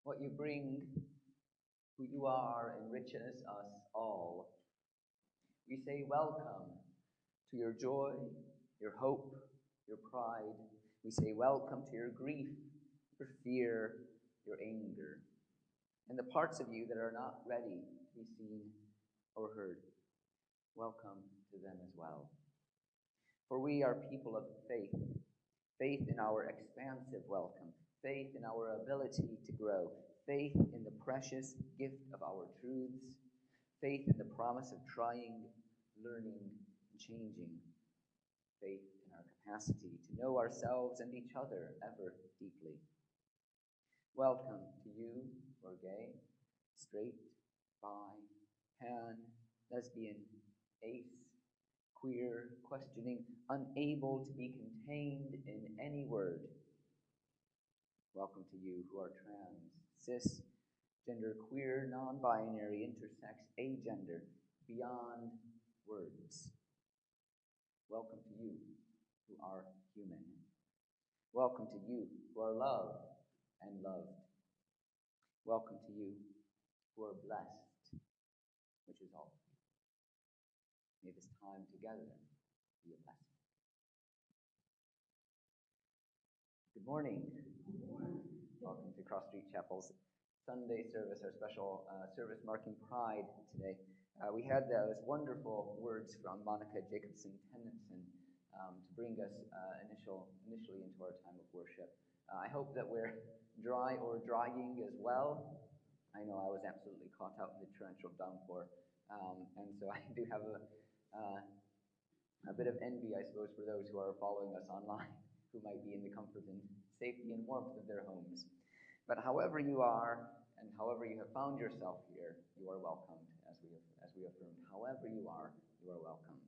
what you bring, who you are, enriches us all. We say welcome to your joy, your hope, your pride. We say welcome to your grief, your fear, your anger, and the parts of you that are not ready to be seen or heard. Welcome to them as well. For we are people of faith, faith in our expansive welcome, faith in our ability to grow, faith in the precious gift of our truths, faith in the promise of trying, learning, and changing, faith in our capacity to know ourselves and each other ever deeply. Welcome to you who are gay, straight, bi, pan, lesbian, ace, queer, questioning, unable to be contained in any word. Welcome to you who are trans, cis, gender queer, non-binary, intersex, agender, beyond words. Welcome to you who are human. Welcome to you who are loved and loved. Welcome to you who are blessed, which is all. May this time together be a blessing. Good morning. Good morning. Welcome to Cross Street Chapel's Sunday service, our special service marking Pride today. We had those wonderful words from Monica Jacobson-Tennyson to bring us initially into our time of worship. I hope that we're dry or drying as well. I know I was absolutely caught out in the torrential downpour, and so I do have a bit of envy, I suppose, for those who are following us online, who might be in the comfort and safety and warmth of their homes. But however you are, and however you have found yourself here, you are welcomed, as we affirmed. However you are welcomed.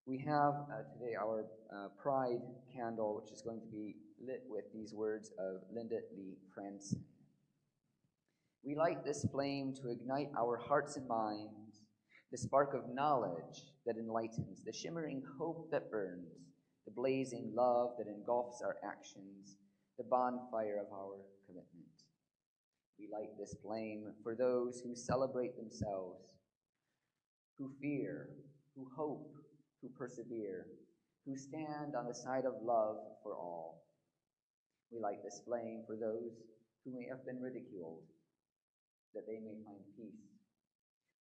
We have today our Pride candle, which is going to be lit with these words of Linda Lee Franson. We light this flame to ignite our hearts and minds, the spark of knowledge that enlightens, the shimmering hope that burns, the blazing love that engulfs our actions, the bonfire of our commitment. We light this flame for those who celebrate themselves, who fear, who hope, who persevere, who stand on the side of love for all. We light this flame for those who may have been ridiculed, that they may find peace,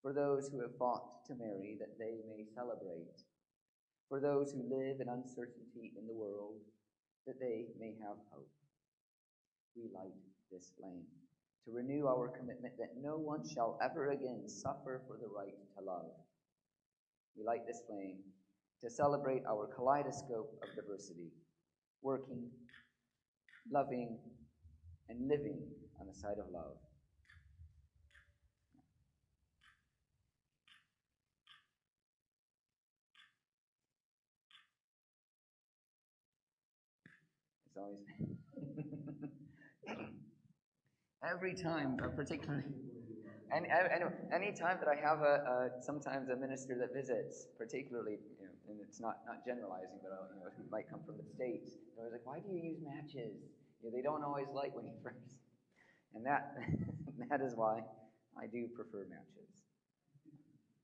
for those who have fought to marry, that they may celebrate, for those who live in uncertainty in the world, that they may have hope. We light this flame to renew our commitment that no one shall ever again suffer for the right to love. We light this flame to celebrate our kaleidoscope of diversity, working, loving, and living on the side of love. It's always every time, particularly, and any time that I have sometimes a minister that visits, particularly, and it's not generalizing, but who might come from the States, they're always like, why do you use matches? They don't always light when you first, and that is why I do prefer matches.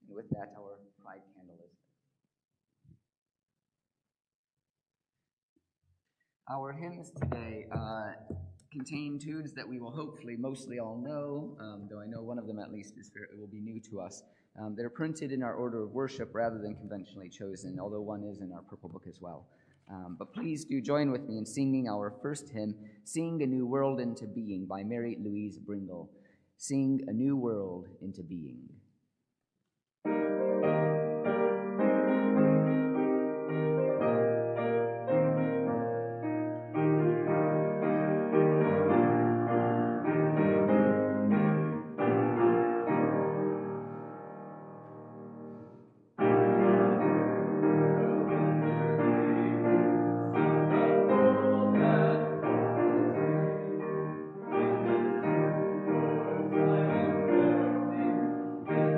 And with that, our Pride candle is lit. Our hymns today contain tunes that we will hopefully mostly all know, though I know one of them at least will be new to us. They're printed in our order of worship rather than conventionally chosen, although one is in our purple book as well. But please do join with me in singing our first hymn, Sing a New World into Being, by Mary Louise Bringle. Sing a New World into Being. Thank you.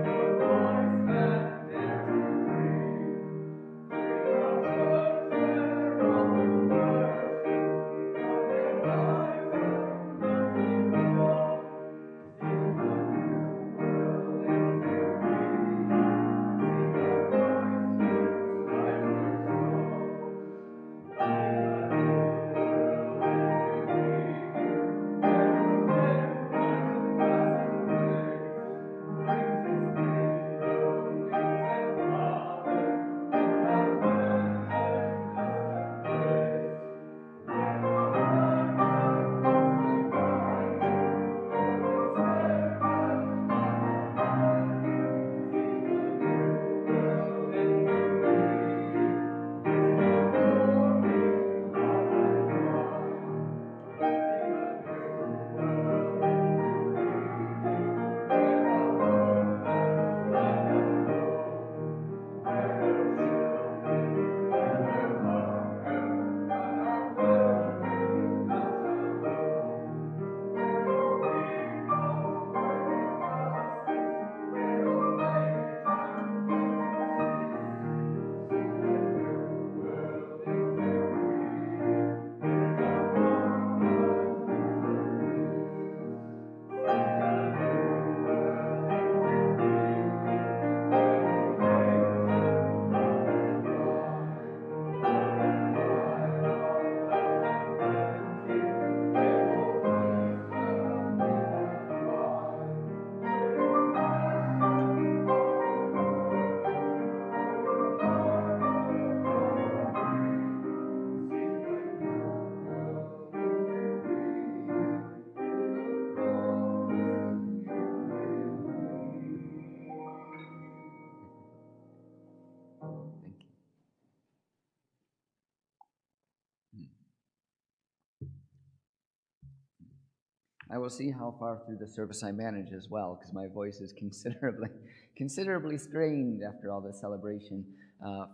I will see how far through the service I manage as well, because my voice is considerably strained after all the celebration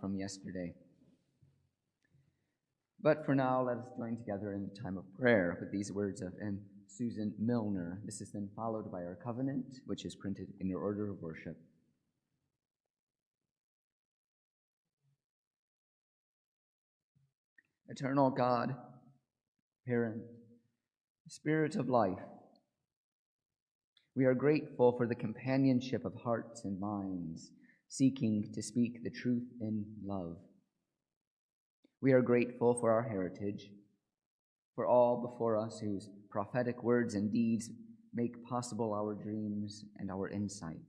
from yesterday. But for now, let us join together in a time of prayer with these words of Susan Milner. This is then followed by our covenant, which is printed in your order of worship. Eternal God, Parent, Spirit of life, we are grateful for the companionship of hearts and minds, seeking to speak the truth in love. We are grateful for our heritage, for all before us whose prophetic words and deeds make possible our dreams and our insight.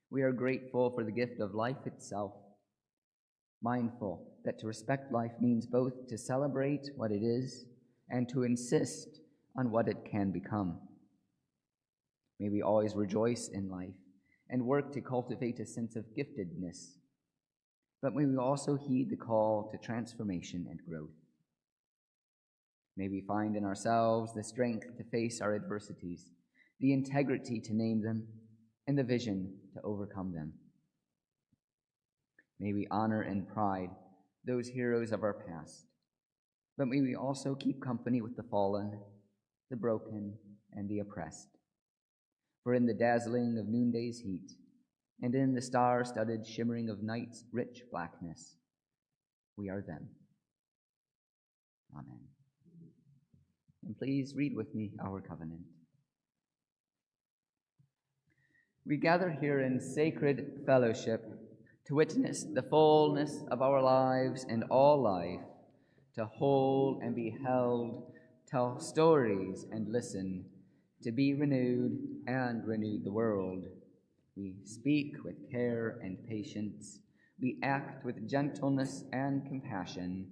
We are grateful for the gift of life itself, mindful that to respect life means both to celebrate what it is and to insist on what it can become. May we always rejoice in life and work to cultivate a sense of giftedness, but may we also heed the call to transformation and growth. May we find in ourselves the strength to face our adversities, the integrity to name them, and the vision to overcome them. May we honor and pride those heroes of our past, but may we also keep company with the fallen, the broken, and the oppressed. For in the dazzling of noonday's heat, and in the star-studded shimmering of night's rich blackness, we are them. Amen. And please read with me our covenant. We gather here in sacred fellowship to witness the fullness of our lives and all life, to hold and be held, tell stories and listen, to be renewed and renew the world. We speak with care and patience. We act with gentleness and compassion.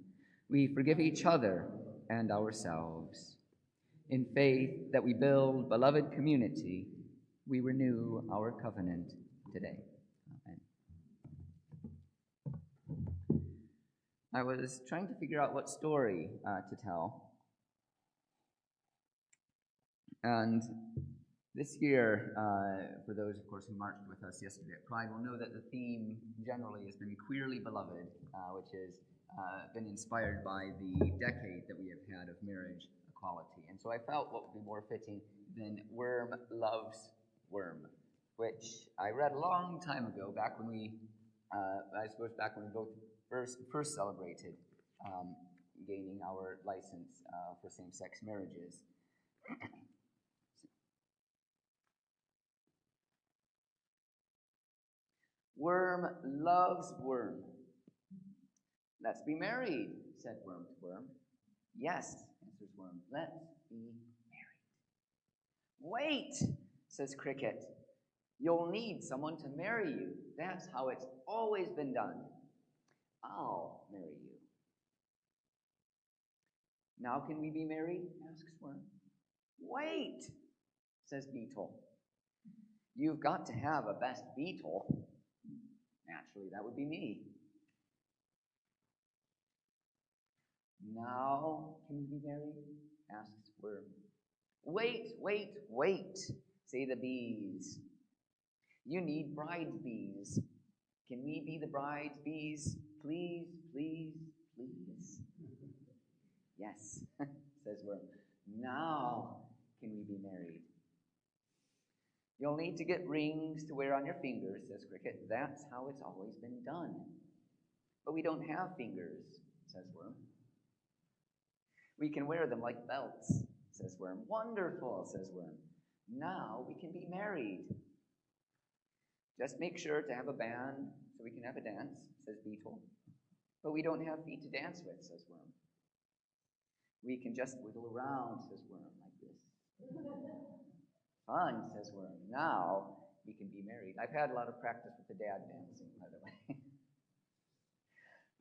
We forgive each other and ourselves. In faith that we build beloved community, we renew our covenant today. Amen. I was trying to figure out what story to tell. And this year, for those, of course, who marched with us yesterday at Pride, will know that the theme generally has been queerly beloved, which has been inspired by the decade that we have had of marriage equality. And so I felt what would be more fitting than Worm Loves Worm, which I read a long time ago, back when we, back when we both first celebrated gaining our license for same-sex marriages. Worm loves worm. Let's be married, said Worm to Worm. Yes, answers Worm, let's be married. Wait, says Cricket. You'll need someone to marry you. That's how it's always been done. I'll marry you. Now can we be married? Asks Worm. Wait, says Beetle. You've got to have a best beetle. Naturally, that would be me. Now can we be married? Asks Worm. Wait, say the bees. You need bride's bees. Can we be the bride's bees? Please, please, please. Yes, says Worm. Now can we be married? You'll need to get rings to wear on your fingers, says Cricket. That's how it's always been done. But we don't have fingers, says Worm. We can wear them like belts, says Worm. Wonderful, says Worm. Now we can be married. Just make sure to have a band so we can have a dance, says Beetle. But we don't have feet to dance with, says Worm. We can just wiggle around, says Worm, like this. Fun, says Worm. Now we can be married. I've had a lot of practice with the dad dancing, by the way.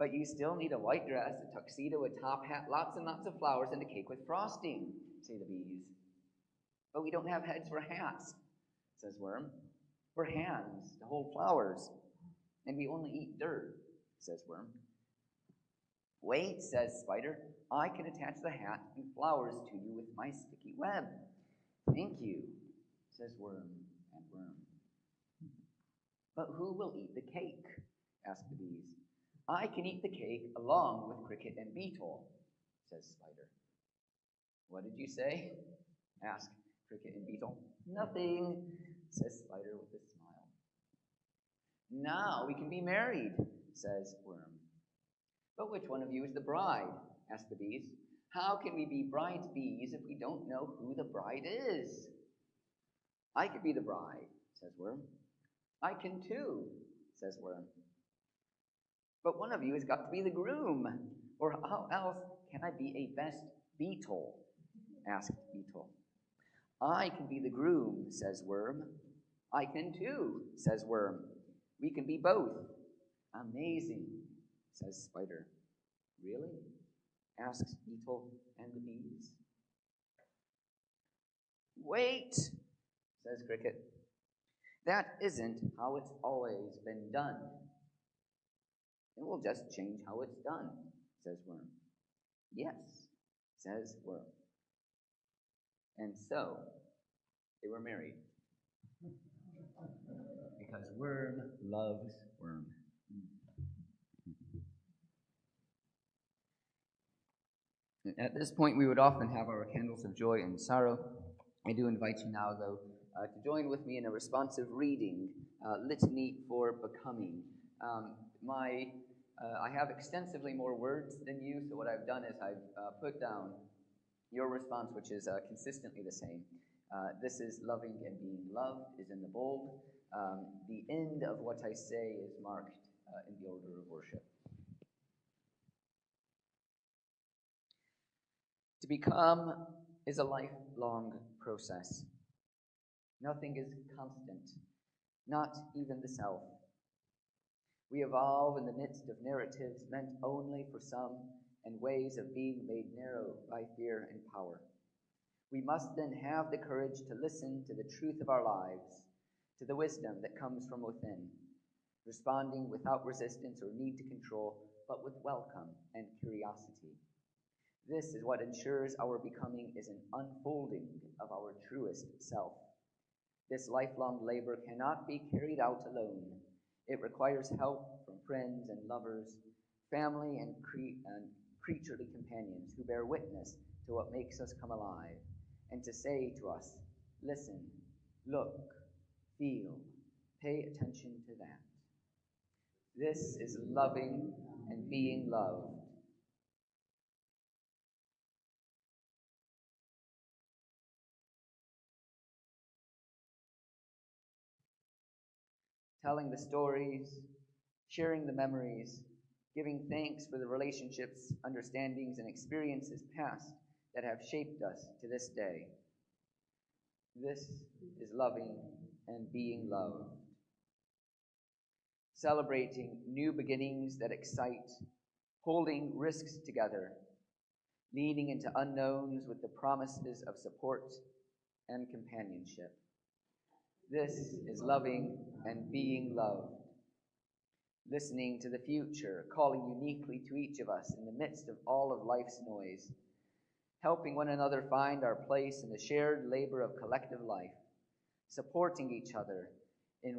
But you still need a white dress, a tuxedo, a top hat, lots and lots of flowers, and a cake with frosting, say the bees. But we don't have heads for hats, says Worm. We're hands to hold flowers, and we only eat dirt, says Worm. Wait, says Spider, I can attach the hat and flowers to you with my sticky web. Thank you, says Worm and Worm. But who will eat the cake? Asked the bees. I can eat the cake along with Cricket and Beetle, says Spider. What did you say? Asked Cricket and Beetle. Nothing, says Spider with a smile. Now we can be married, says Worm. But which one of you is the bride? Asked the bees. How can we be bride's bees if we don't know who the bride is? I could be the bride, says Worm. I can too, says Worm. But one of you has got to be the groom, or how else can I be a best beetle? Asked Beetle. I can be the groom, says Worm. I can too, says Worm. We can be both. Amazing, says Spider. Really? Asks Beetle and the bees. Wait, says Cricket. That isn't how it's always been done. And we'll just change how it's done, says Worm. Yes, says Worm. And so they were married. Because Worm loves Worm. At this point, we would often have our candles of joy and sorrow. I do invite you now, though, to join with me in a responsive reading, Litany for Becoming. I have extensively more words than you, so what I've done is I've put down your response, which is consistently the same. This is loving and being loved is in the bold. The end of what I say is marked in the order of worship. To become is a lifelong process. Nothing is constant, not even the self. We evolve in the midst of narratives meant only for some and ways of being made narrow by fear and power. We must then have the courage to listen to the truth of our lives, to the wisdom that comes from within, responding without resistance or need to control, but with welcome and curiosity. This is what ensures our becoming is an unfolding of our truest self. This lifelong labor cannot be carried out alone. It requires help from friends and lovers, family and creaturely companions who bear witness to what makes us come alive, and to say to us, listen, look, feel, pay attention to that. This is loving and being loved. Telling the stories, sharing the memories, giving thanks for the relationships, understandings, and experiences past that have shaped us to this day. This is loving and being loved. Celebrating new beginnings that excite, holding risks together, leaning into unknowns with the promises of support and companionship. This is loving and being loved. Listening to the future, calling uniquely to each of us in the midst of all of life's noise, helping one another find our place in the shared labor of collective life, supporting each other in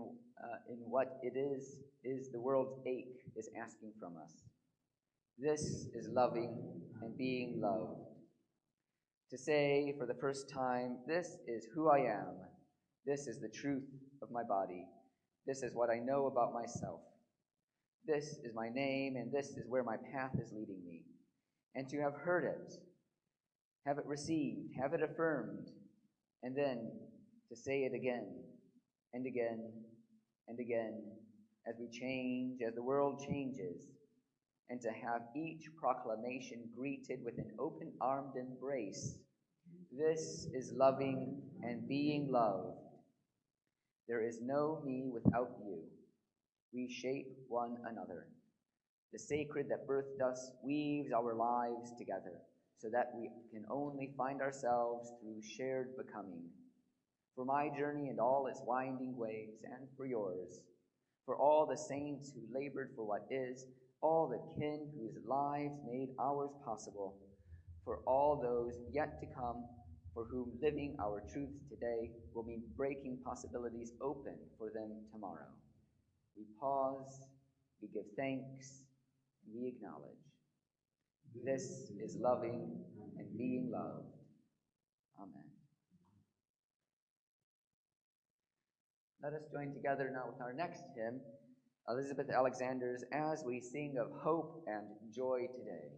what it is the world's ache is asking from us. This is loving and being loved. To say for the first time, this is who I am. This is the truth of my body. This is what I know about myself. This is my name, and this is where my path is leading me. And to have heard it, have it received, have it affirmed, and then to say it again and again and again as we change, as the world changes, and to have each proclamation greeted with an open-armed embrace. This is loving and being loved. There is no me without you. We shape one another. The sacred that birthed us weaves our lives together so that we can only find ourselves through shared becoming. For my journey and all its winding ways, and for yours, for all the saints who labored for what is, all the kin whose lives made ours possible, for all those yet to come, for whom living our truths today will mean breaking possibilities open for them tomorrow. We pause, we give thanks, and we acknowledge. This is loving and being loved. Amen. Let us join together now with our next hymn, Elizabeth Alexander's As We Sing of Hope and Joy Today.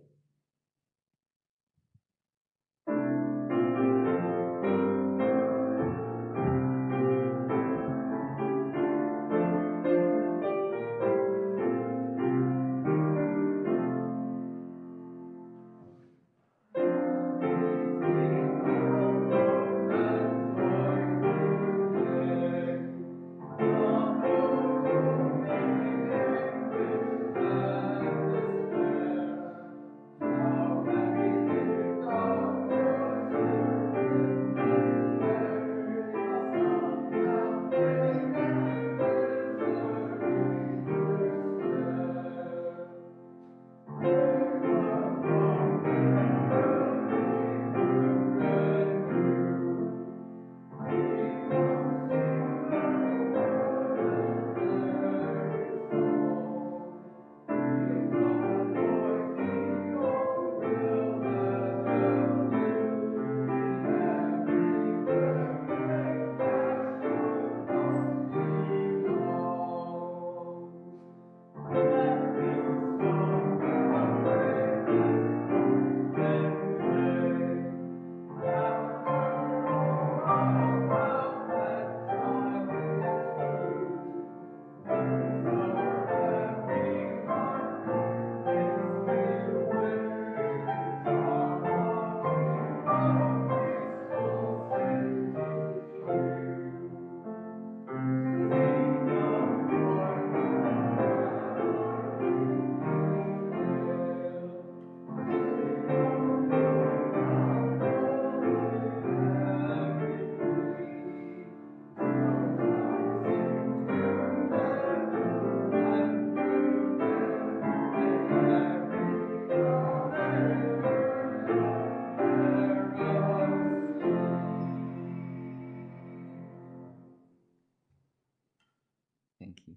Thank you.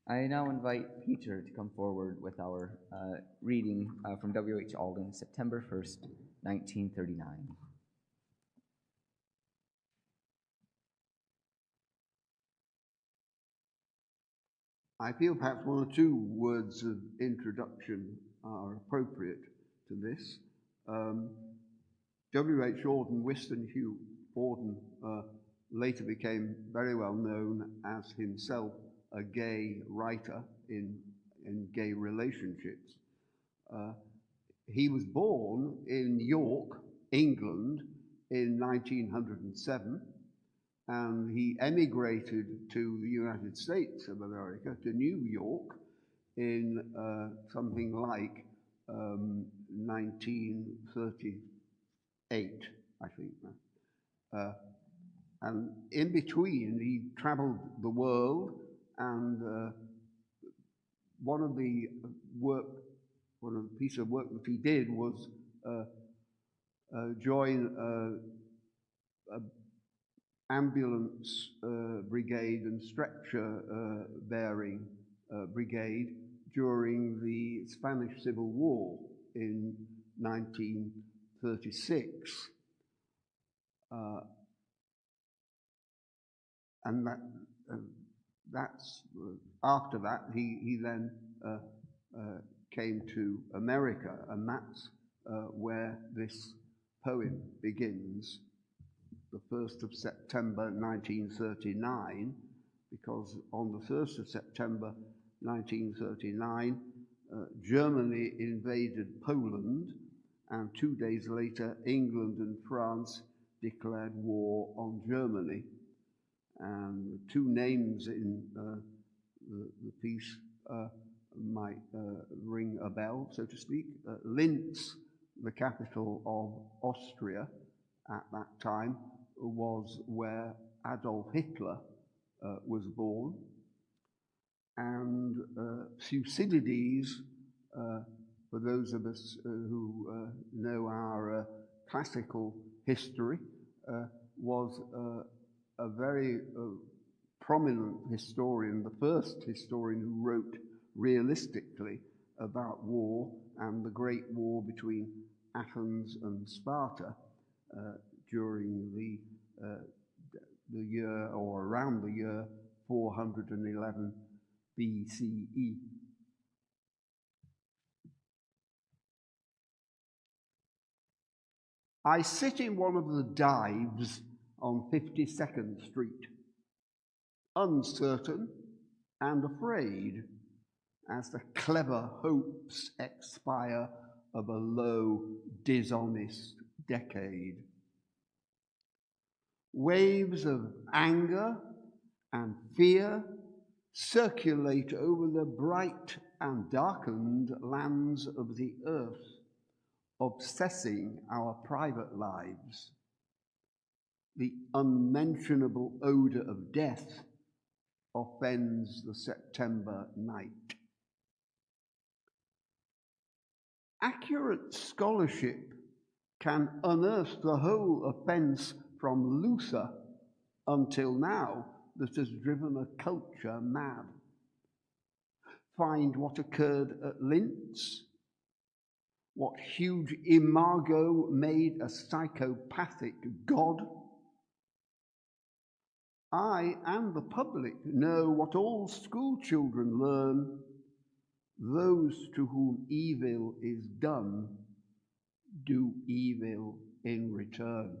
I now invite Peter to come forward with our reading from W.H. Auden, September 1st, 1939. I feel perhaps one or two words of introduction are appropriate to this. W.H. Auden, Wystan Hugh Auden, later became very well known as himself a gay writer in gay relationships. He was born in York, England, in 1907, and he emigrated to the United States of America, to New York, in something like 1938, I think. And in between, he traveled the world, and one of the piece of work that he did was join an ambulance brigade and stretcher bearing brigade during the Spanish Civil War in 1936. And that's after that he then came to America, and that's where this poem begins, the 1st of September 1939, because on the 1st of September 1939, Germany invaded Poland, and 2 days later, England and France declared war on Germany. And the two names in the piece might ring a bell, so to speak. Linz, the capital of Austria at that time, was where Adolf Hitler was born. And Thucydides, for those of us who know our classical history, was a very prominent historian, the first historian who wrote realistically about war and the Great War between Athens and Sparta during the year, or around the year 411 BCE. I sit in one of the dives on 52nd Street, uncertain and afraid as the clever hopes expire of a low, dishonest decade. Waves of anger and fear circulate over the bright and darkened lands of the earth, obsessing our private lives. The unmentionable odor of death offends the September night. Accurate scholarship can unearth the whole offense from Luther until now that has driven a culture mad. Find what occurred at Linz, what huge imago made a psychopathic god. I and the public know what all school children learn: those to whom evil is done do evil in return.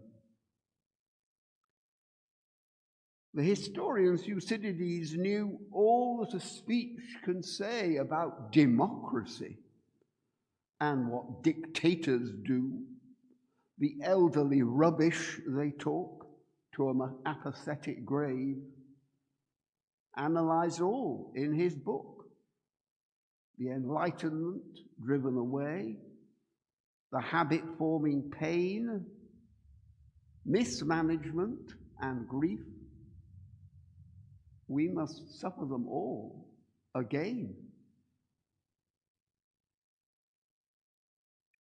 The historian Thucydides knew all that a speech can say about democracy and what dictators do, the elderly rubbish they talk to an apathetic grave, analysed all in his book. The enlightenment driven away, the habit-forming pain, mismanagement and grief. We must suffer them all again.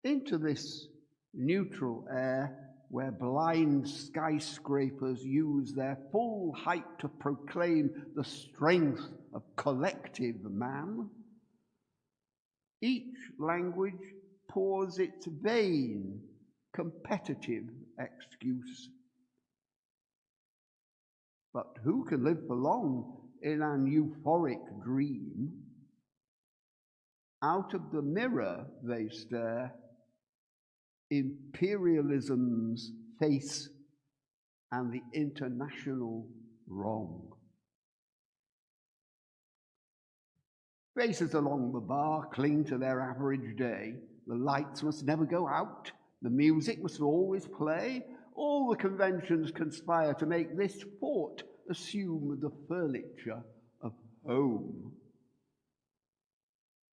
Into this neutral air, where blind skyscrapers use their full height to proclaim the strength of collective man, each language pours its vain, competitive excuse. But who can live for long in an euphoric dream? Out of the mirror they stare, imperialism's face and the international wrong. Faces along the bar cling to their average day. The lights must never go out. The music must always play. All the conventions conspire to make this fort assume the furniture of home,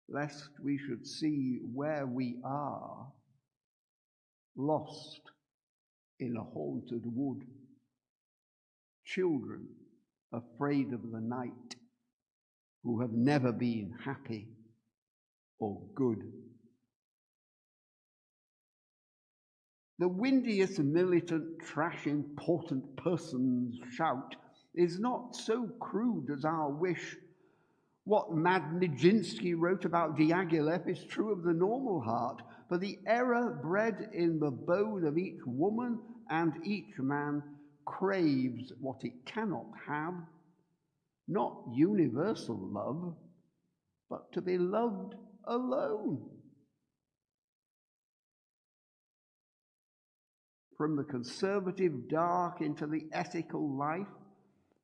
lest we should see where we are, lost in a haunted wood, children afraid of the night, who have never been happy or good. The windiest militant trash important person's shout is not so crude as our wish. What Mad Nijinsky wrote about Diaghilev is true of the normal heart, for the error bred in the bone of each woman and each man craves what it cannot have, not universal love, but to be loved alone. From the conservative dark into the ethical life,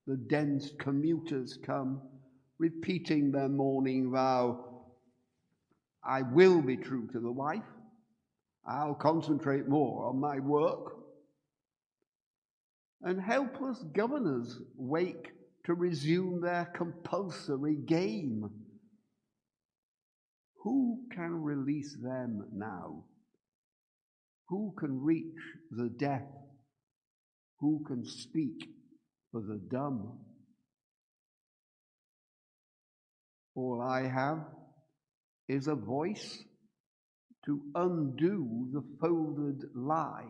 the dense commuters come, repeating their morning vow. I will be true to the wife. I'll concentrate more on my work. And helpless governors wake to resume their compulsory game. Who can release them now? Who can reach the deaf? Who can speak for the dumb? All I have is a voice to undo the folded lie,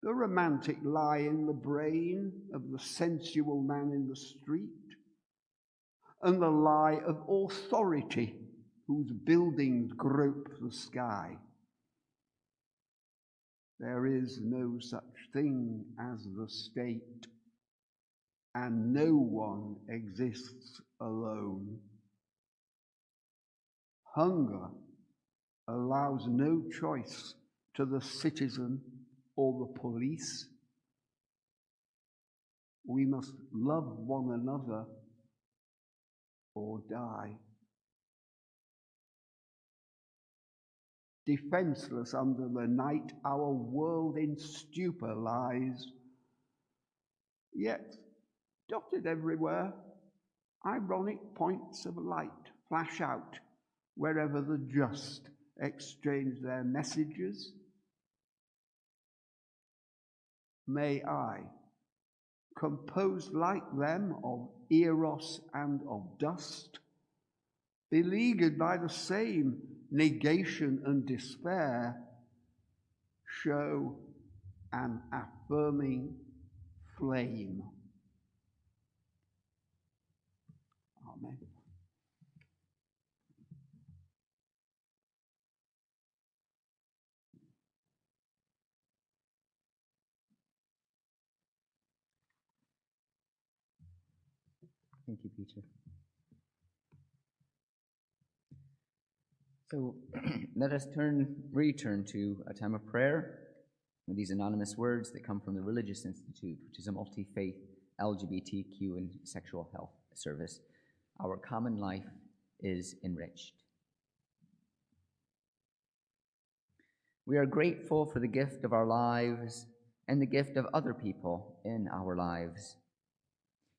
the romantic lie in the brain of the sensual man in the street, and the lie of authority whose buildings grope the sky. There is no such thing as the state, and no one exists alone. Hunger allows no choice to the citizen or the police. We must love one another or die. Defenseless under the night, our world in stupor lies. Yet, dotted everywhere, ironic points of light flash out wherever the just exchange their messages. May I, composed like them of eros and of dust, beleaguered by the same negation and despair, show an affirming flame. Amen. Thank you, Peter. So let us return to a time of prayer with these anonymous words that come from the Religious Institute, which is a multi-faith LGBTQ and sexual health service. Our common life is enriched. We are grateful for the gift of our lives and the gift of other people in our lives.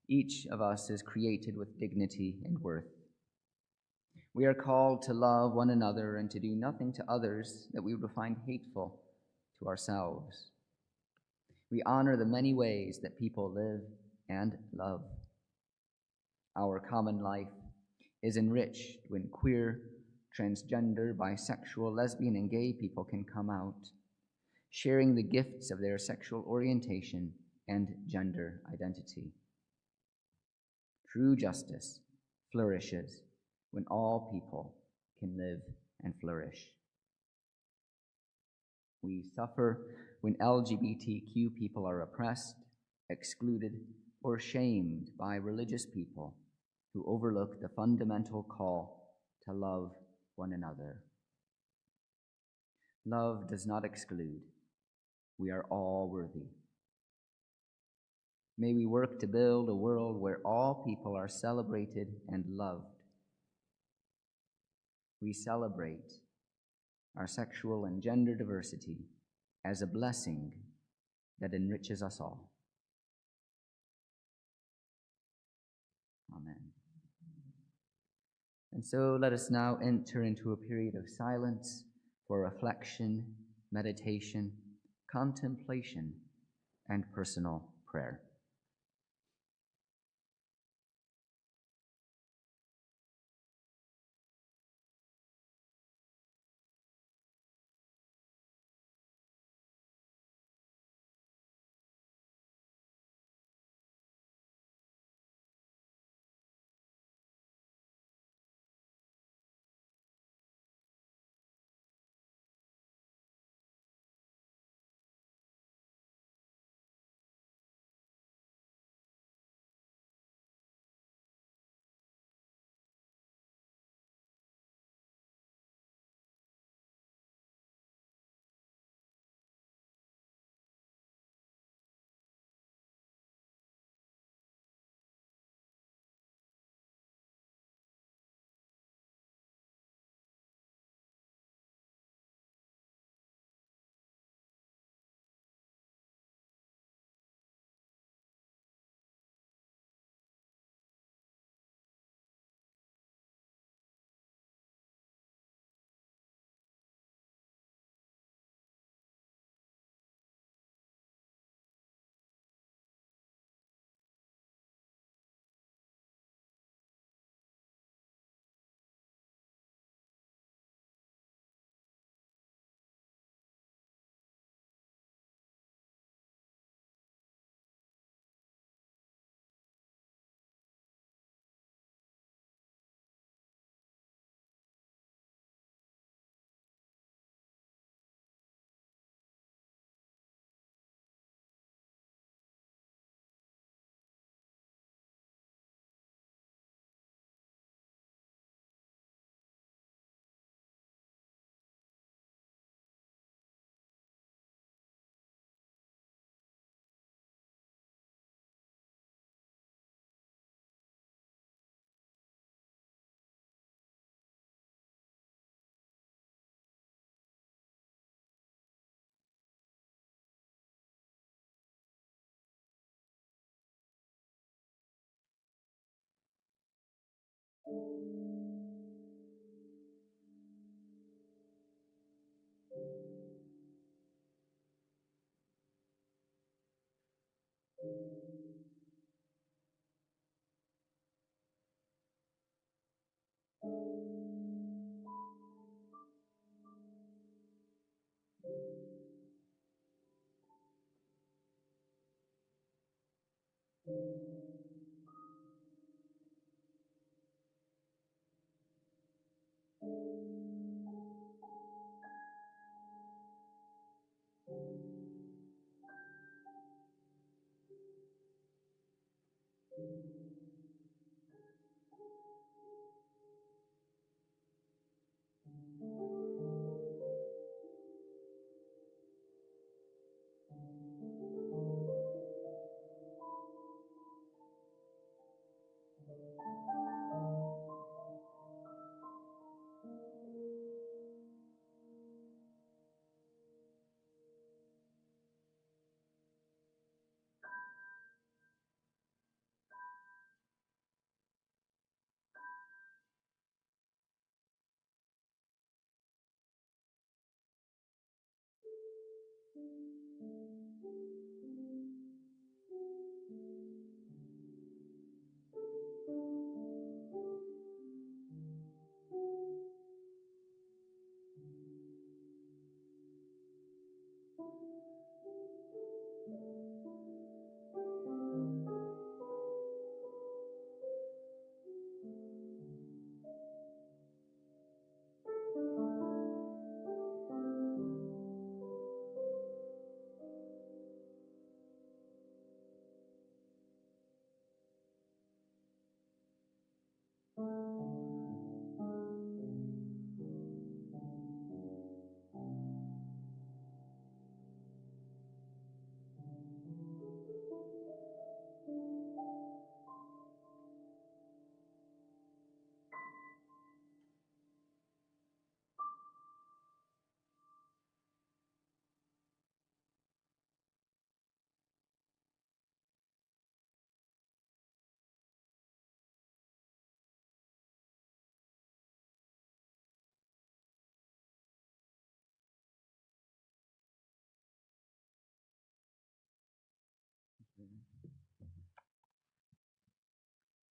Each of us is created with dignity and worth. We are called to love one another and to do nothing to others that we would find hateful to ourselves. We honor the many ways that people live and love. Our common life is enriched when queer, transgender, bisexual, lesbian, and gay people can come out, sharing the gifts of their sexual orientation and gender identity. True justice flourishes when all people can live and flourish. We suffer when LGBTQ people are oppressed, excluded, or shamed by religious people who overlook the fundamental call to love one another. Love does not exclude. We are all worthy. May we work to build a world where all people are celebrated and loved. We celebrate our sexual and gender diversity as a blessing that enriches us all. Amen. And so let us now enter into a period of silence for reflection, meditation, contemplation, and personal prayer.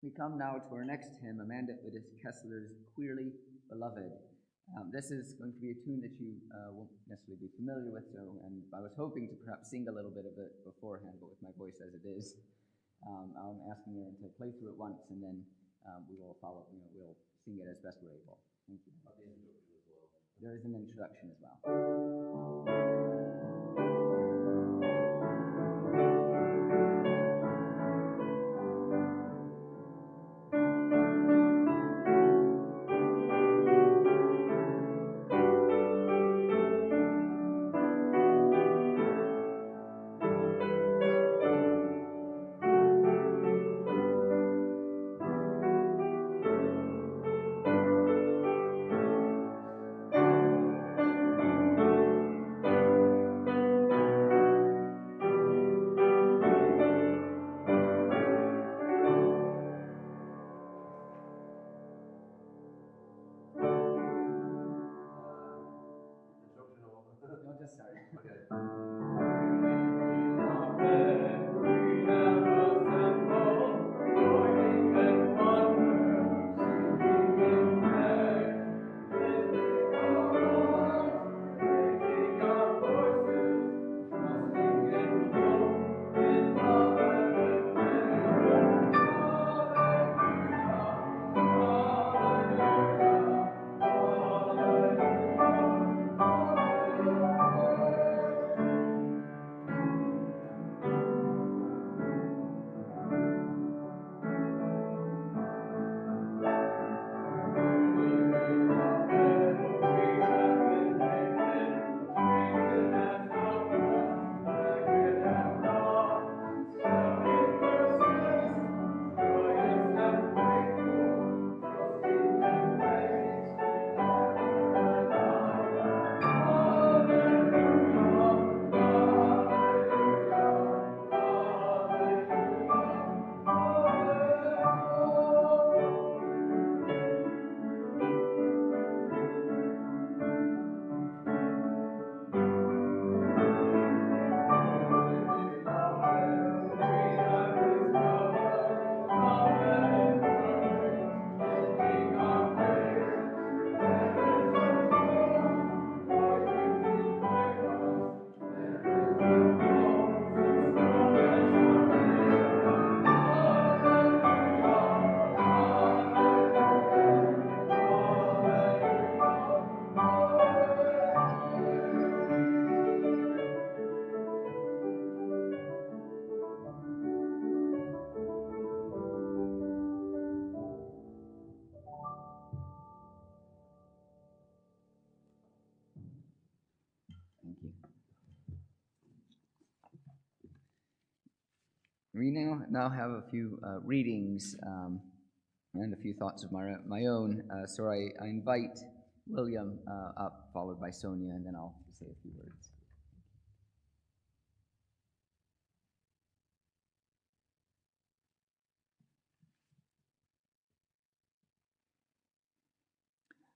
We come now to our next hymn, Amanda Udis Kessler's Queerly Beloved. This is going to be a tune that you won't necessarily be familiar with, and I was hoping to perhaps sing a little bit of it beforehand, but with my voice as it is, I'm asking Aaron to play through it once, and then we will follow. We'll sing it as best we're able. Thank you. There is an introduction as well. No, just sorry. Thank you. We now have a few readings and a few thoughts of my own. So I invite William up, followed by Sonia, and then I'll say a few words.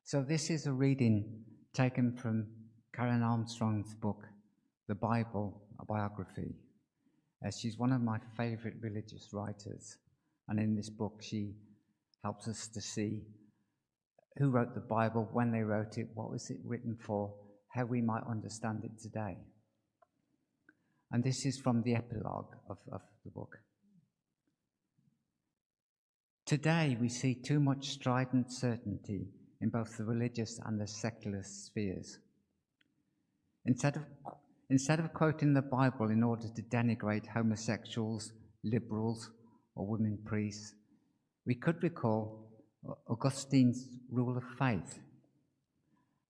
So this is a reading taken from Karen Armstrong's book, The Bible, a Biography. She's one of my favorite religious writers, and in this book she helps us to see who wrote the Bible, when they wrote it, what was it written for, how we might understand it today. And this is from the epilogue of the book. Today we see too much strident certainty in both the religious and the secular spheres. Instead of quoting the Bible in order to denigrate homosexuals, liberals, or women priests, we could recall Augustine's rule of faith.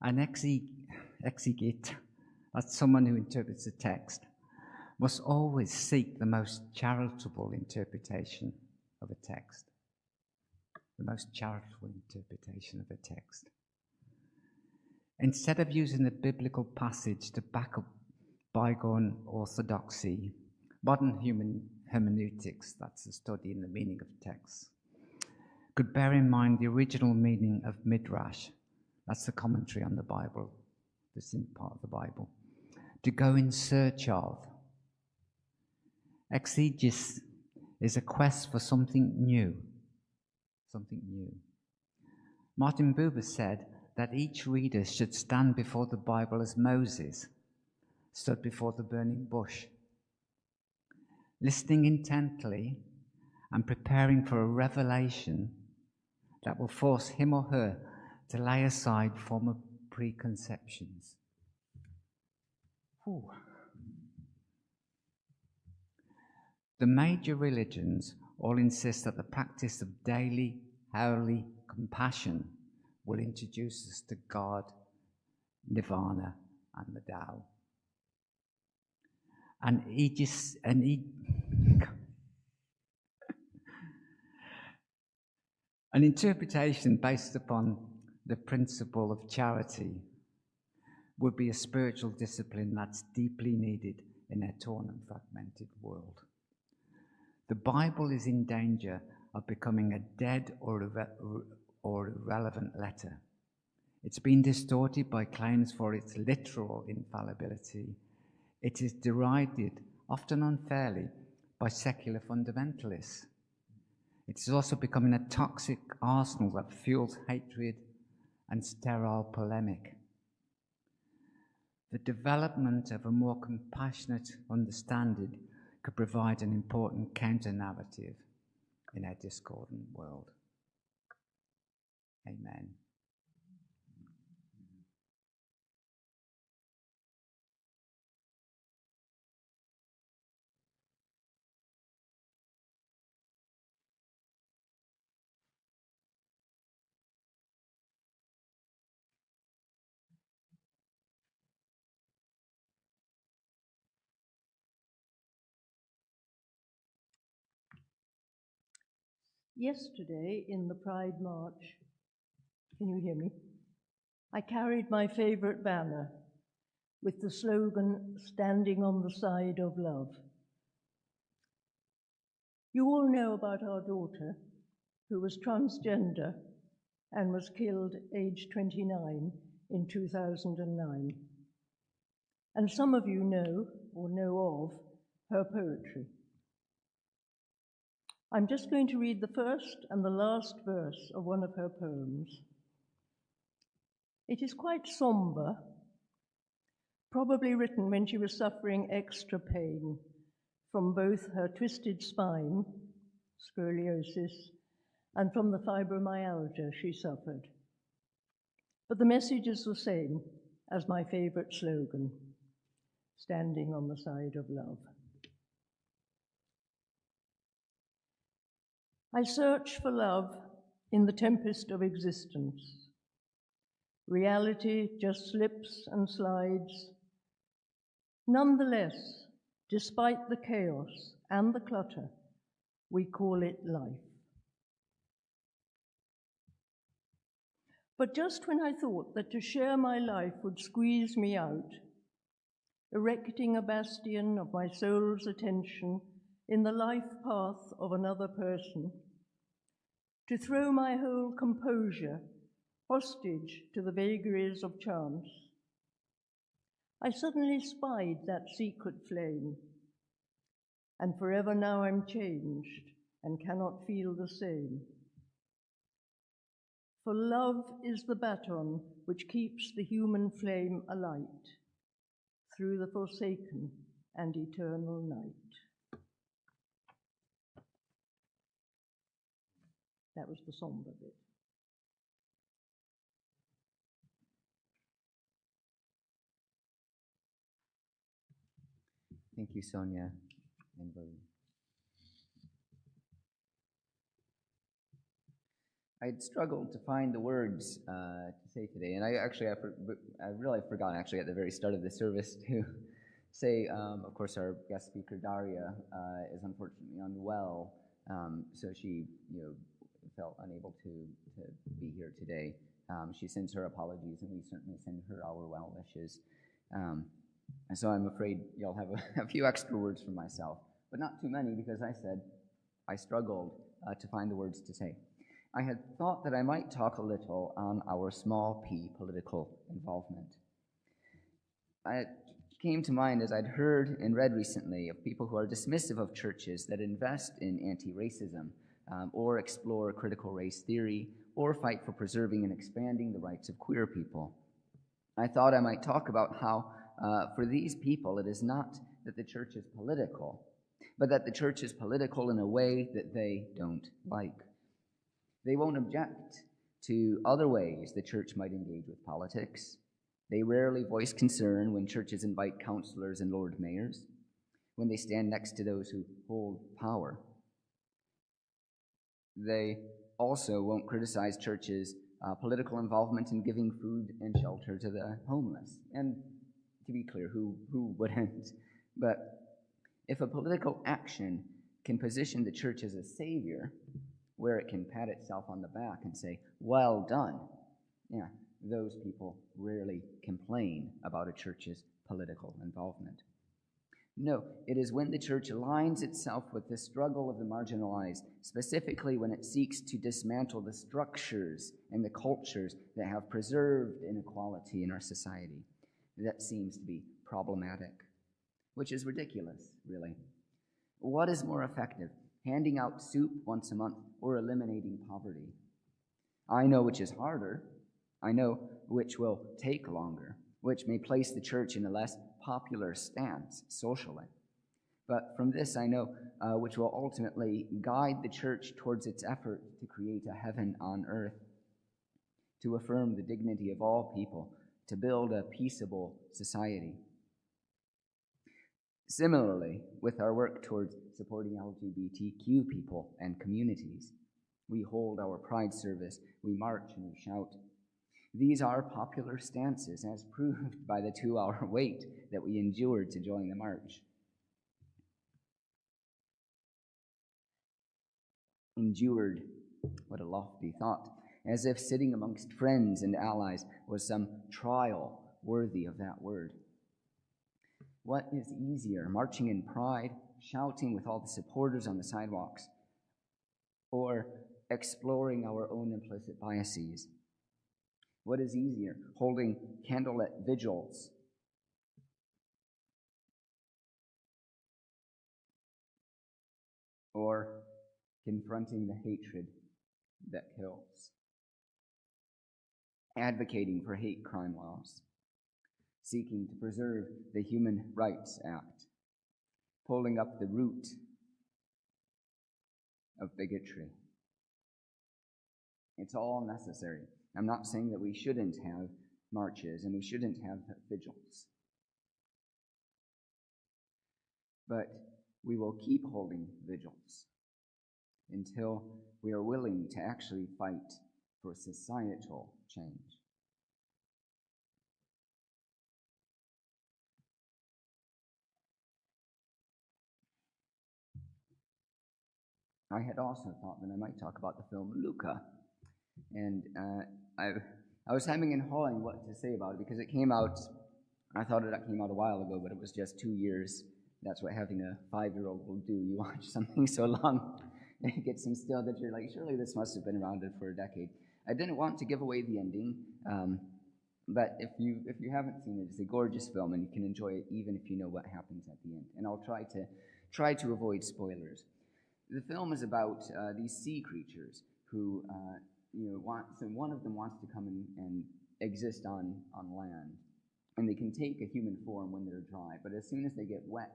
An exegete, that's someone who interprets a text, must always seek the most charitable interpretation of a text. The most charitable interpretation of a text. Instead of using the biblical passage to back up bygone orthodoxy, modern human hermeneutics, that's the study in the meaning of texts, could bear in mind the original meaning of midrash, that's the commentary on the Bible, this is part of the Bible, to go in search of. Exegesis is a quest for something new, something new. Martin Buber said that each reader should stand before the Bible as Moses stood before the burning bush, listening intently and preparing for a revelation that will force him or her to lay aside former preconceptions. Ooh. The major religions all insist that the practice of daily, hourly compassion will introduce us to God, Nirvana, and the Tao. An interpretation based upon the principle of charity would be a spiritual discipline that's deeply needed in a torn and fragmented world. The Bible is in danger of becoming a dead or irrelevant letter. It's been distorted by claims for its literal infallibility. It is derided, often unfairly, by secular fundamentalists. It is also becoming a toxic arsenal that fuels hatred and sterile polemic. The development of a more compassionate understanding could provide an important counter-narrative in our discordant world. Amen. Yesterday, in the Pride March, can you hear me? I carried my favorite banner with the slogan, "Standing on the Side of Love." You all know about our daughter, who was transgender and was killed aged 29 in 2009. And some of you know, or know of, her poetry. I'm just going to read the first and the last verse of one of her poems. It is quite somber, probably written when she was suffering extra pain from both her twisted spine, scoliosis, and from the fibromyalgia she suffered. But the message is the same as my favorite slogan, "Standing on the Side of Love." I search for love in the tempest of existence. Reality just slips and slides. Nonetheless, despite the chaos and the clutter, we call it life. But just when I thought that to share my life would squeeze me out, erecting a bastion of my soul's attention in the life path of another person, to throw my whole composure hostage to the vagaries of chance, I suddenly spied that secret flame, and forever now I'm changed and cannot feel the same. For love is the baton which keeps the human flame alight through the forsaken and eternal night. That was the somber bit. Thank you, Sonia and Cody. I'd struggled to find the words to say today, and I really forgot actually at the very start of the service to say, of course, our guest speaker Daria is unfortunately unwell, so she felt unable to be here today. She sends her apologies, and we certainly send her our well wishes. And so I'm afraid you'll have a few extra words for myself, but not too many, because I said I struggled to find the words to say. I had thought that I might talk a little on our small p political involvement. It came to mind as I'd heard and read recently of people who are dismissive of churches that invest in anti-racism, or explore critical race theory, or fight for preserving and expanding the rights of queer people. I thought I might talk about how, for these people, it is not that the church is political, but that the church is political in a way that they don't like. They won't object to other ways the church might engage with politics. They rarely voice concern when churches invite counselors and Lord mayors, when they stand next to those who hold power. They also won't criticize churches' political involvement in giving food and shelter to the homeless. And to be clear, who wouldn't? But if a political action can position the church as a savior, where it can pat itself on the back and say, well done, yeah, those people rarely complain about a church's political involvement. No, it is when the church aligns itself with the struggle of the marginalized, specifically when it seeks to dismantle the structures and the cultures that have preserved inequality in our society, that seems to be problematic, which is ridiculous, really. What is more effective, handing out soup once a month or eliminating poverty? I know which is harder. I know which will take longer, which may place the church in a less popular stance socially. But from this I know which will ultimately guide the church towards its effort to create a heaven on earth, to affirm the dignity of all people, to build a peaceable society. Similarly, with our work towards supporting LGBTQ people and communities, we hold our pride service, we march and we shout. These are popular stances, as proved by the 2-hour wait that we endured to join the march. Endured, what a lofty thought, as if sitting amongst friends and allies was some trial worthy of that word. What is easier, marching in pride, shouting with all the supporters on the sidewalks, or exploring our own implicit biases? What is easier, holding candlelit vigils, or confronting the hatred that kills? Advocating for hate crime laws, seeking to preserve the Human Rights Act, pulling up the root of bigotry. It's all necessary. I'm not saying that we shouldn't have marches and we shouldn't have vigils. But we will keep holding vigils until we are willing to actually fight for societal change. I had also thought that I might talk about the film Luca. And I was hemming and hawing what to say about it because it came out, I thought it came out a while ago, but it was just 2 years. That's what having a 5-year-old will do. You watch something so long, it gets instilled that you're like, surely this must have been around for a decade. I didn't want to give away the ending, but if you haven't seen it, it's a gorgeous film, and you can enjoy it even if you know what happens at the end. And I'll try to avoid spoilers. The film is about these sea creatures who so one of them wants to come and exist on land, and they can take a human form when they're dry, but as soon as they get wet,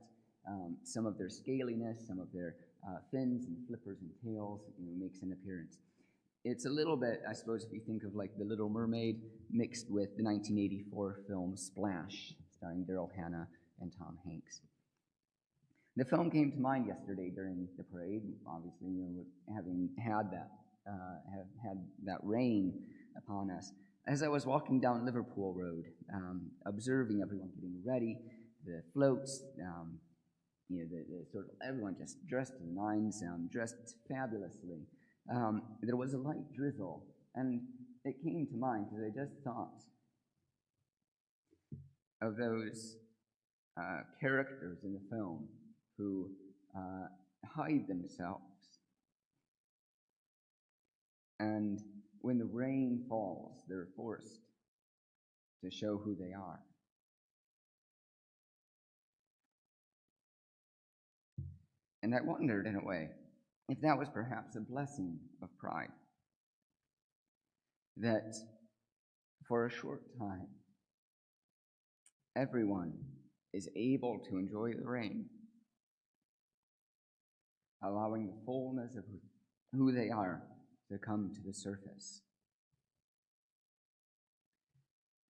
some of their scaliness, some of their fins and flippers and tails makes an appearance. It's a little bit, I suppose, if you think of like The Little Mermaid mixed with the 1984 film Splash, starring Daryl Hannah and Tom Hanks. The film came to mind yesterday during the parade, obviously, having had that rain upon us. As I was walking down Liverpool Road, observing everyone getting ready, the floats, the sort of everyone just dressed to the nines, dressed fabulously. There was a light drizzle, and it came to mind because I just thought of those characters in the film who hide themselves, and when the rain falls, they're forced to show who they are. And I wondered, in a way, if that was perhaps a blessing of pride, that for a short time, everyone is able to enjoy the rain, allowing the fullness of who they are to come to the surface,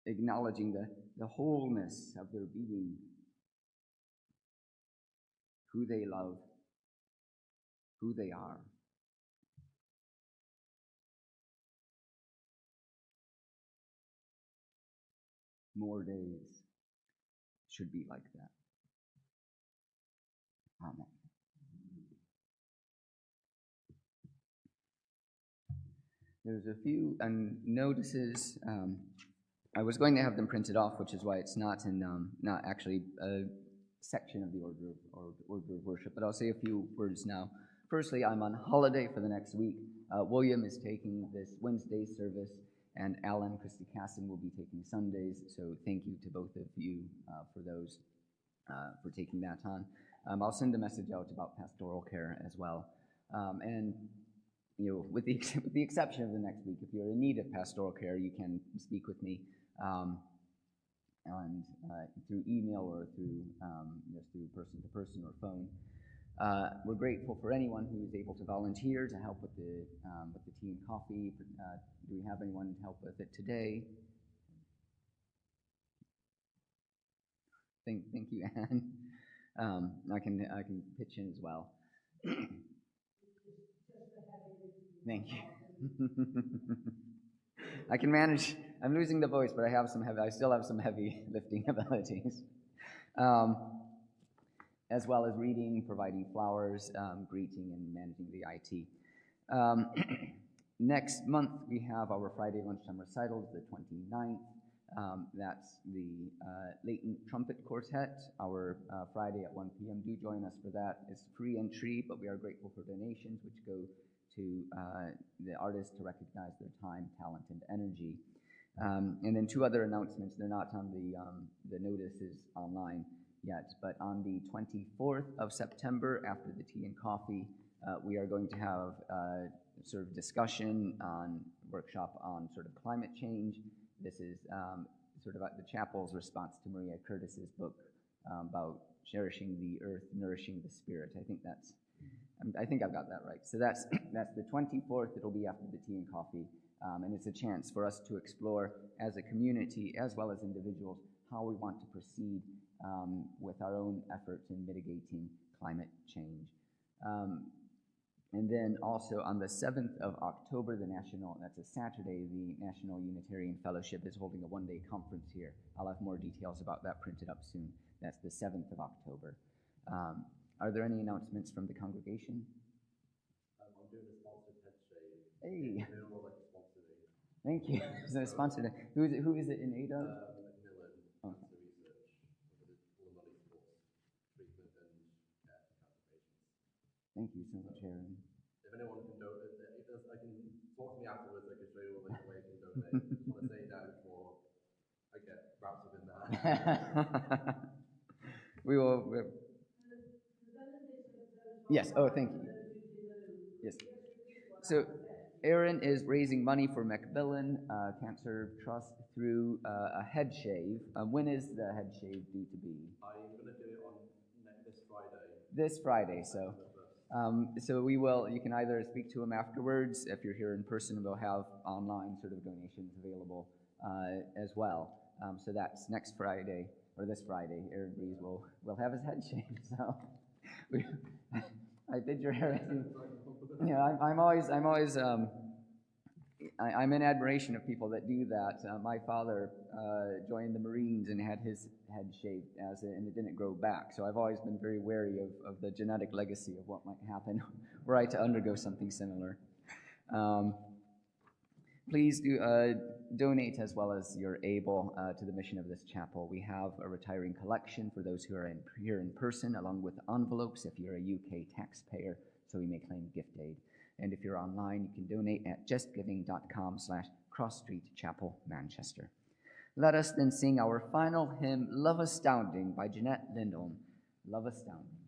acknowledging the wholeness of their being, who they love, who they are. More days should be like that. Amen. There's a few notices. I was going to have them printed off, which is why it's not in not actually a section of the order of worship, but I'll say a few words now. Firstly, I'm on holiday for the next week. William is taking this Wednesday service, and Alan Christy Casson will be taking Sundays, so thank you to both of you for those, for taking that on. I'll send a message out about pastoral care as well. And you know, with the exception of the next week, if you're in need of pastoral care, you can speak with me and through email or through just through person to person or phone. We're grateful for anyone who is able to volunteer to help with the tea and coffee. Do we have anyone to help with it today? Thank you, Anne. I can pitch in as well. Thank you. I can manage. I'm losing the voice, but I still have some heavy lifting abilities. As well as reading, providing flowers, greeting, and managing the IT. Next month, we have our Friday lunchtime recitals, the 29th. That's the Latent Trumpet Quartet, our Friday at 1 p.m. Do join us for that. It's free entry, but we are grateful for donations, which go to the artists to recognize their time, talent, and energy. And then two other announcements. They're not on the notices online yet, but on the 24th of September, after the tea and coffee, we are going to have sort of discussion on workshop on sort of climate change. This is sort of the chapel's response to Maria Curtis's book about cherishing the earth, nourishing the spirit. I think I've got that right. So that's the 24th. It'll be after the tea and coffee, and it's a chance for us to explore as a community as well as individuals how we want to proceed with our own efforts in mitigating climate change. And then also on the 7th of October, that's a Saturday, the National Unitarian Fellowship is holding a one-day conference here. I'll have more details about that printed up soon. That's the 7th of October. Are there any announcements from the congregation? I'm doing a sponsored head shave. Hey. Anyone would like to sponsor me? Thank you. So sponsored. Who is it in aid of? Macmillan Cancer Research. All the money supports treatment and care for cancer patients. Thank you so much, Aaron. If anyone can donate, I can talk to me afterwards. I can show you all the way you can donate. I just want to say that before I get wrapped up in that. We will. Yes. Oh, thank you. Yes. So, Aaron is raising money for Macmillan Cancer Trust through a head shave. When is the head shave due to be? I'm going to do it on this Friday. This Friday. So we will. You can either speak to him afterwards. If you're here in person, we'll have online sort of donations available as well. So that's next Friday or this Friday. Aaron Breeze will have his head shaved. So I bid your hair. You know, I'm in admiration of people that do that. My father joined the Marines and had his head shaved and it didn't grow back. So I've always been very wary of the genetic legacy of what might happen were I to undergo something similar. Please do donate as well as you're able to the mission of this chapel. We have a retiring collection for those who are here in person, along with envelopes if you're a UK taxpayer, so we may claim gift aid. And if you're online, you can donate at justgiving.com/Cross Street Chapel, Manchester. Let us then sing our final hymn, Love Astounding, by Jeanette Lindholm. Love Astounding.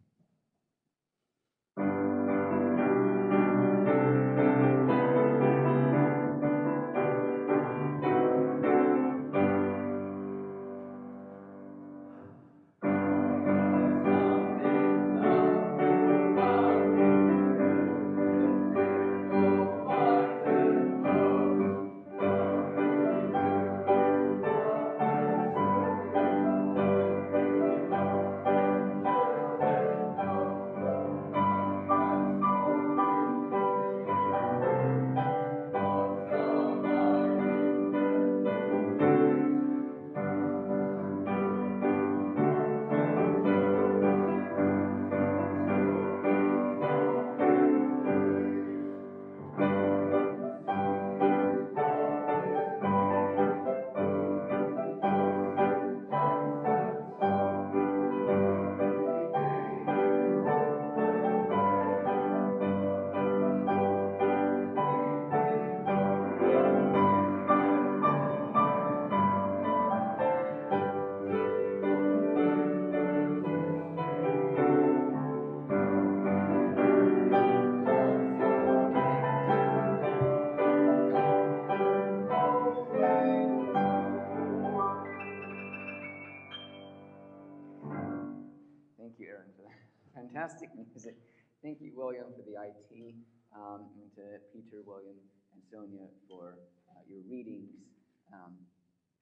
fantastic music. Thank you, William, for the IT, and to Peter, William, and Sonia for your readings,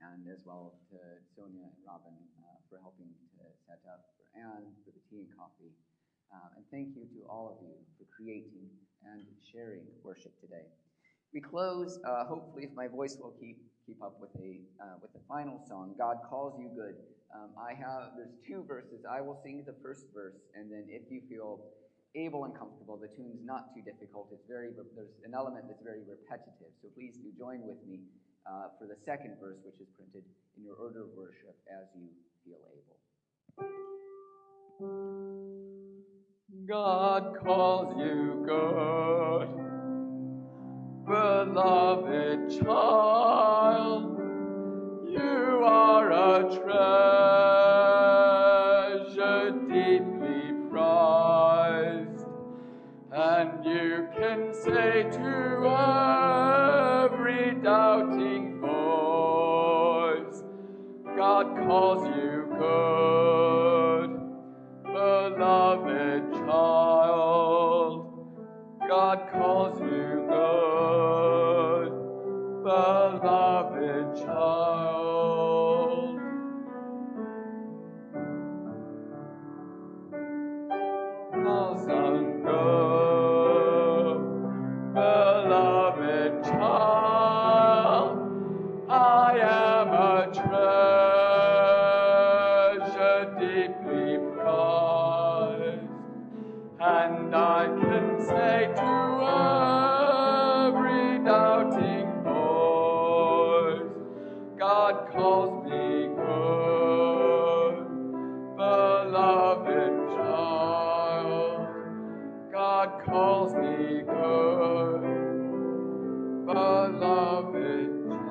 and as well to Sonia and Robin for helping to set up, for Anne for the tea and coffee. And thank you to all of you for creating and sharing worship today. We close, hopefully, if my voice will keep up with the final song, God Calls You Good. There's 2 verses. I will sing the first verse, and then if you feel able and comfortable, the tune's not too difficult. There's an element that's very repetitive, so please do join with me for the second verse, which is printed in your order of worship as you feel able. God calls you good, beloved child. You are a treasure deeply prized, and you can say to every doubting voice, God calls you good, beloved child. God calls you good, beloved child. Listen good, beloved child. I am a treasure deeply prized, and I can say to every doubting voice, God calls me good, beloved child. God calls me good, beloved child.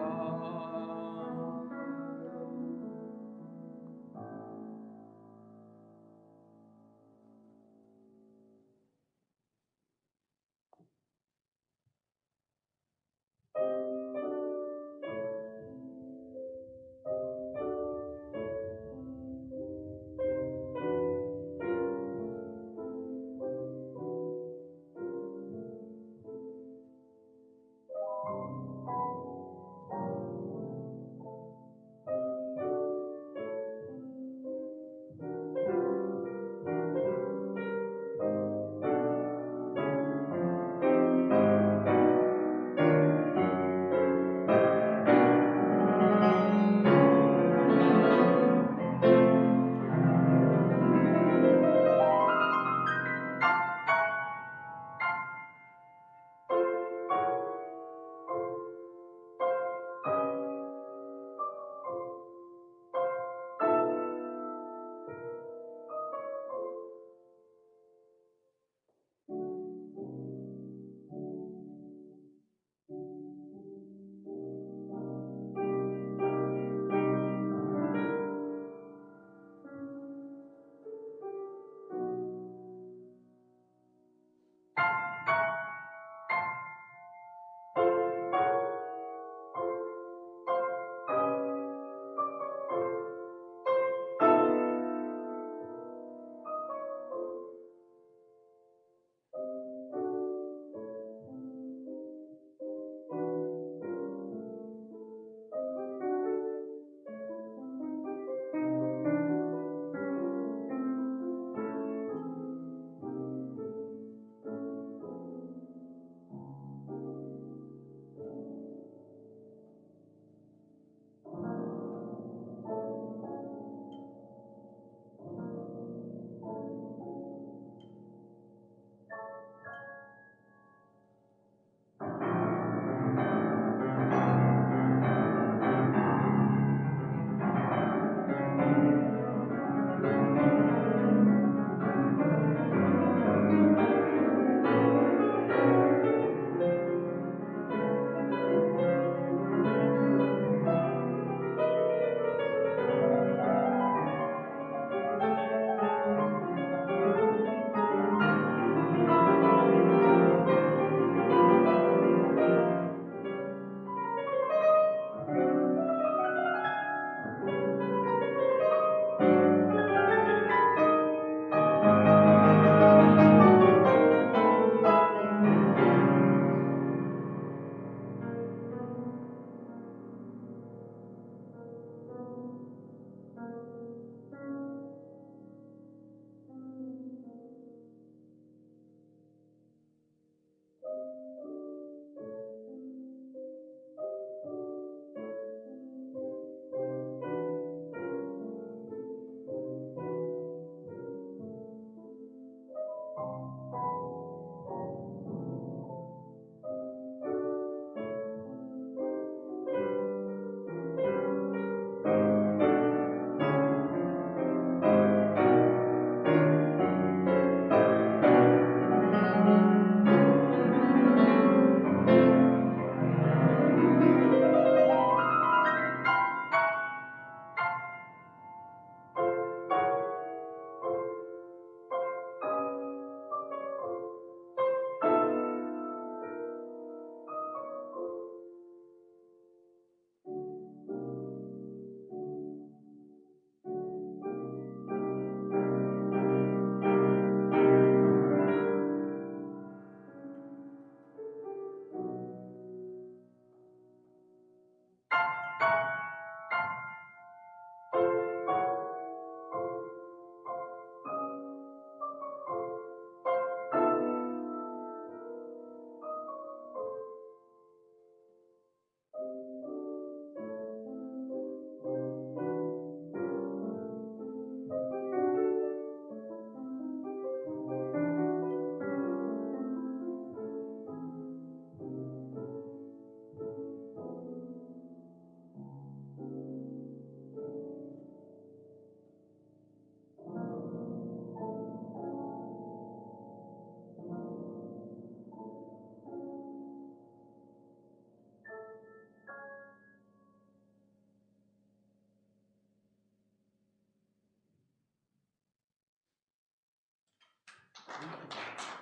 Thank you.